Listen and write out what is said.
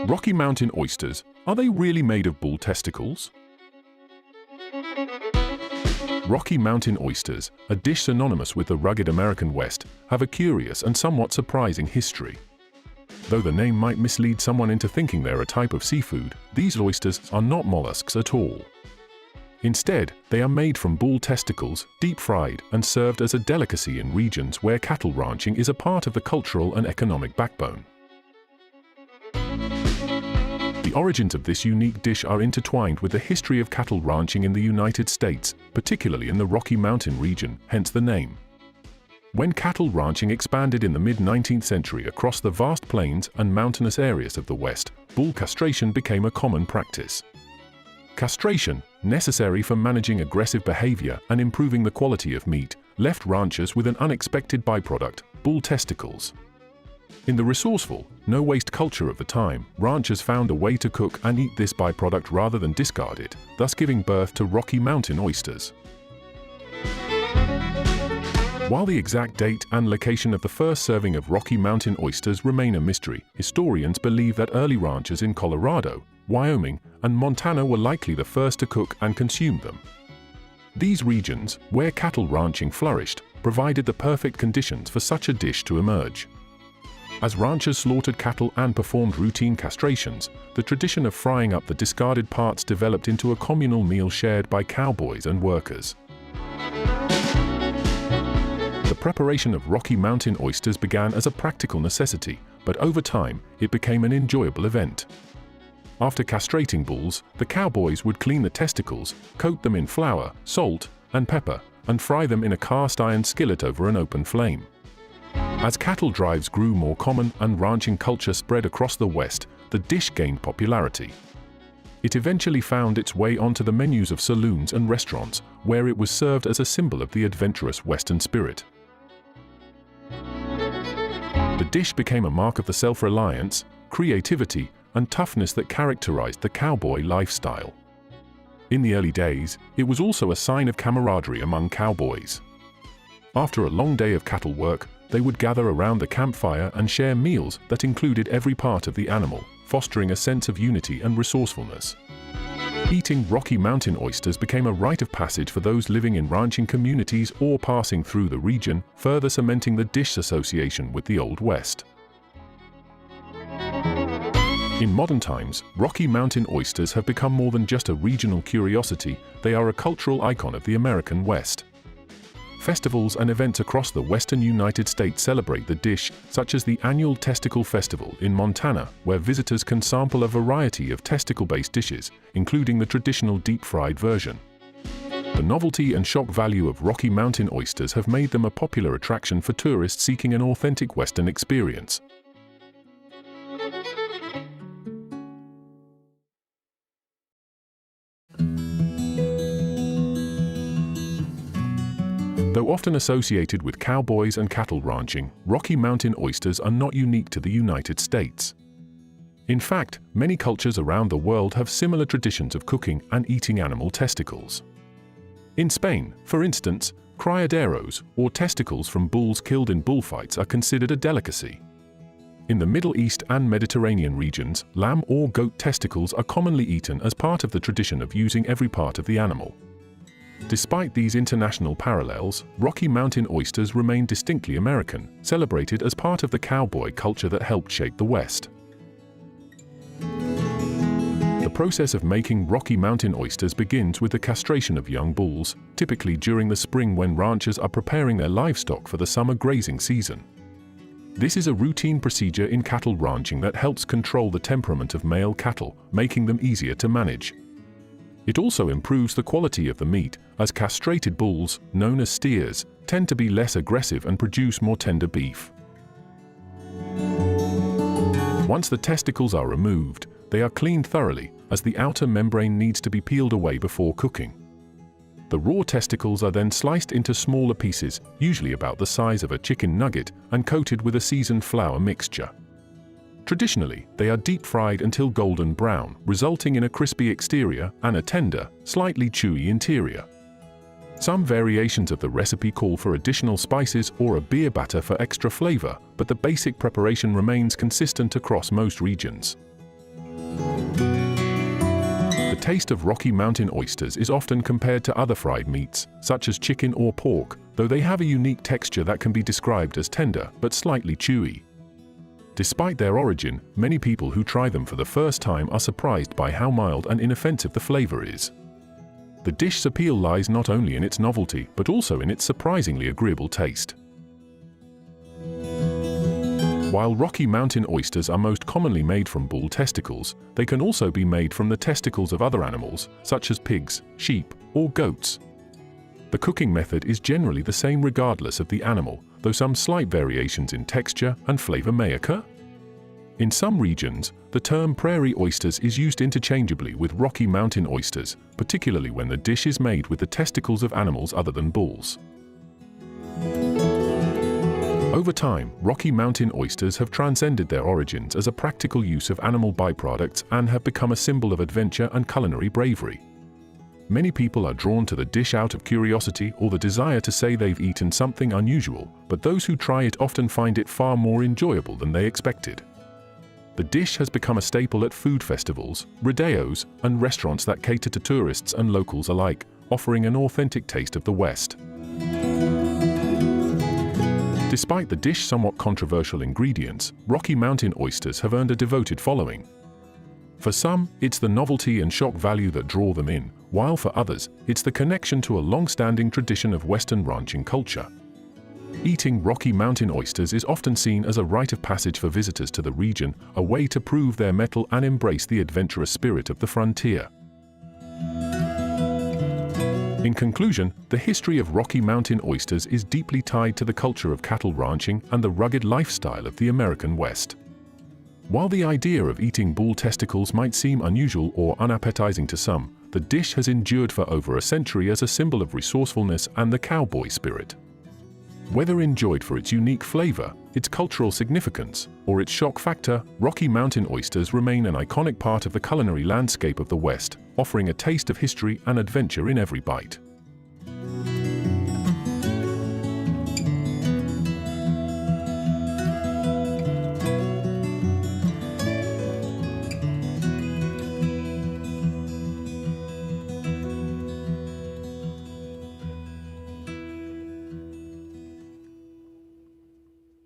Rocky Mountain oysters, are they really made of bull testicles? Rocky Mountain oysters, a dish synonymous with the rugged American West, have a curious and somewhat surprising history. Though the name might mislead someone into thinking they're a type of seafood, these oysters are not mollusks at all. Instead, they are made from bull testicles, deep-fried, and served as a delicacy in regions where cattle ranching is a part of the cultural and economic backbone. The origins of this unique dish are intertwined with the history of cattle ranching in the United States, particularly in the Rocky Mountain region, hence the name. When cattle ranching expanded in the mid-19th century across the vast plains and mountainous areas of the West, bull castration became a common practice. Castration, necessary for managing aggressive behavior and improving the quality of meat, left ranchers with an unexpected byproduct, bull testicles. In the resourceful, no-waste culture of the time, ranchers found a way to cook and eat this byproduct rather than discard it, thus giving birth to Rocky Mountain oysters. While the exact date and location of the first serving of Rocky Mountain oysters remain a mystery, historians believe that early ranchers in Colorado, Wyoming, and Montana were likely the first to cook and consume them. These regions, where cattle ranching flourished, provided the perfect conditions for such a dish to emerge. As ranchers slaughtered cattle and performed routine castrations, the tradition of frying up the discarded parts developed into a communal meal shared by cowboys and workers. The preparation of Rocky Mountain oysters began as a practical necessity, but over time, it became an enjoyable event. After castrating bulls, the cowboys would clean the testicles, coat them in flour, salt, and pepper, and fry them in a cast-iron skillet over an open flame. As cattle drives grew more common and ranching culture spread across the West, the dish gained popularity. It eventually found its way onto the menus of saloons and restaurants, where it was served as a symbol of the adventurous Western spirit. The dish became a mark of the self-reliance, creativity, and toughness that characterized the cowboy lifestyle. In the early days, it was also a sign of camaraderie among cowboys. After a long day of cattle work, they would gather around the campfire and share meals that included every part of the animal, fostering a sense of unity and resourcefulness. Eating Rocky Mountain oysters became a rite of passage for those living in ranching communities or passing through the region, further cementing the dish's association with the Old West. In modern times, Rocky Mountain oysters have become more than just a regional curiosity, they are a cultural icon of the American West. Festivals and events across the western United States celebrate the dish, such as the annual Testicle Festival in Montana, where visitors can sample a variety of testicle-based dishes, including the traditional deep-fried version. The novelty and shock value of Rocky Mountain oysters have made them a popular attraction for tourists seeking an authentic Western experience. Though often associated with cowboys and cattle ranching, Rocky Mountain oysters are not unique to the United States. In fact, many cultures around the world have similar traditions of cooking and eating animal testicles. In Spain, for instance, criaderos, or testicles from bulls killed in bullfights, are considered a delicacy. In the Middle East and Mediterranean regions, lamb or goat testicles are commonly eaten as part of the tradition of using every part of the animal. Despite these international parallels, Rocky Mountain oysters remain distinctly American, celebrated as part of the cowboy culture that helped shape the West. The process of making Rocky Mountain oysters begins with the castration of young bulls, typically during the spring when ranchers are preparing their livestock for the summer grazing season. This is a routine procedure in cattle ranching that helps control the temperament of male cattle, making them easier to manage. It also improves the quality of the meat, as castrated bulls, known as steers, tend to be less aggressive and produce more tender beef. Once the testicles are removed, they are cleaned thoroughly, as the outer membrane needs to be peeled away before cooking. The raw testicles are then sliced into smaller pieces, usually about the size of a chicken nugget, and coated with a seasoned flour mixture. Traditionally, they are deep-fried until golden brown, resulting in a crispy exterior and a tender, slightly chewy interior. Some variations of the recipe call for additional spices or a beer batter for extra flavor, but the basic preparation remains consistent across most regions. The taste of Rocky Mountain oysters is often compared to other fried meats, such as chicken or pork, though they have a unique texture that can be described as tender but slightly chewy. Despite their origin, many people who try them for the first time are surprised by how mild and inoffensive the flavor is. The dish's appeal lies not only in its novelty, but also in its surprisingly agreeable taste. While Rocky Mountain oysters are most commonly made from bull testicles, they can also be made from the testicles of other animals, such as pigs, sheep, or goats. The cooking method is generally the same regardless of the animal, though some slight variations in texture and flavor may occur. In some regions, the term prairie oysters is used interchangeably with Rocky Mountain oysters, particularly when the dish is made with the testicles of animals other than bulls. Over time, Rocky Mountain oysters have transcended their origins as a practical use of animal byproducts and have become a symbol of adventure and culinary bravery. Many people are drawn to the dish out of curiosity or the desire to say they've eaten something unusual, but those who try it often find it far more enjoyable than they expected. The dish has become a staple at food festivals, rodeos, and restaurants that cater to tourists and locals alike, offering an authentic taste of the West. Despite the dish's somewhat controversial ingredients, Rocky Mountain oysters have earned a devoted following. For some, it's the novelty and shock value that draw them in, while for others, it's the connection to a long-standing tradition of Western ranching culture. Eating Rocky Mountain oysters is often seen as a rite of passage for visitors to the region, a way to prove their mettle and embrace the adventurous spirit of the frontier. In conclusion, the history of Rocky Mountain oysters is deeply tied to the culture of cattle ranching and the rugged lifestyle of the American West. While the idea of eating bull testicles might seem unusual or unappetizing to some, the dish has endured for over a century as a symbol of resourcefulness and the cowboy spirit. Whether enjoyed for its unique flavor, its cultural significance, or its shock factor, Rocky Mountain oysters remain an iconic part of the culinary landscape of the West, offering a taste of history and adventure in every bite.